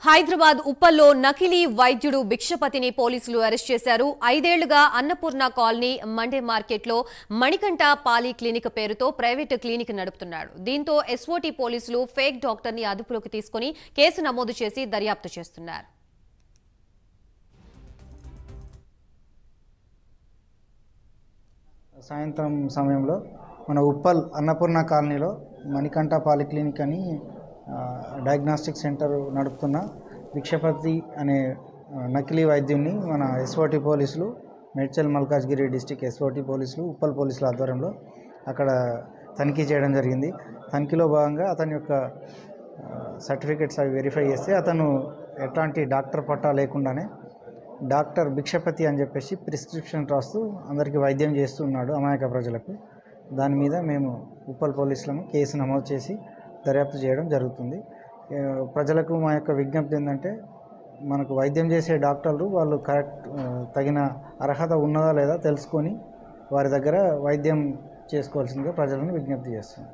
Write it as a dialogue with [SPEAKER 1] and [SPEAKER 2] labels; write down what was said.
[SPEAKER 1] హైదరాబాద్ ఉప్పల్లో నకిలీ వైద్యుడు భిక్షపతిని పోలీసులు అరెస్ట్ చేశారు. 5 ఏళ్లుగా అన్నపూర్ణ కాలనీ మండే మార్కెట్లో మణికంఠ పాలి క్లినిక్ పేరుతో ప్రైవేటు క్లినిక్ నడుపుతున్నాడు. దీంతో ఎస్ఓటీ పోలీసులు ఫేక్ డాక్టర్ని అదుపులోకి తీసుకుని కేసు నమోదు చేసి దర్యాప్తు చేస్తున్నారు.
[SPEAKER 2] సాయంత్రం సమయంలో మన ఉప్పల్ అన్నపూర్ణ కాలనీలో మణికంఠ పాలిక్లినిక్ అని డయాగ్నాస్టిక్ సెంటర్ నడుపుతున్న భిక్షపతి అనే నకిలీ వైద్యుని మన ఎస్ఓటీ పోలీసులు, మేడ్చల్ మల్కాజ్గిరి డిస్టిక్ ఎస్ఓటీ పోలీసులు, ఉప్పల్ పోలీసుల ఆధ్వర్యంలో అక్కడ తనిఖీ చేయడం జరిగింది. తనిఖీలో భాగంగా అతని యొక్క సర్టిఫికెట్స్ అవి వెరిఫై చేస్తే అతను ఎట్లాంటి డాక్టర్ పట్టా లేకుండానే డాక్టర్ భిక్షపతి అని చెప్పేసి ప్రిస్క్రిప్షన్ రాస్తూ అందరికీ వైద్యం చేస్తున్నాడు అమాయక ప్రజలకు. దాని మీద మేము ఉప్పల్ పోలీసులను కేసు నమోదు చేసి దర్యాప్తు చేయడం జరుగుతుంది. ప్రజలకు మా యొక్క విజ్ఞప్తి ఏంటంటే, మనకు వైద్యం చేసే డాక్టర్లు వాళ్ళు తగిన అర్హత ఉన్నదా లేదా తెలుసుకొని వారి దగ్గర వైద్యం చేసుకోవాల్సిందిగా ప్రజలను విజ్ఞప్తి చేస్తున్నాం.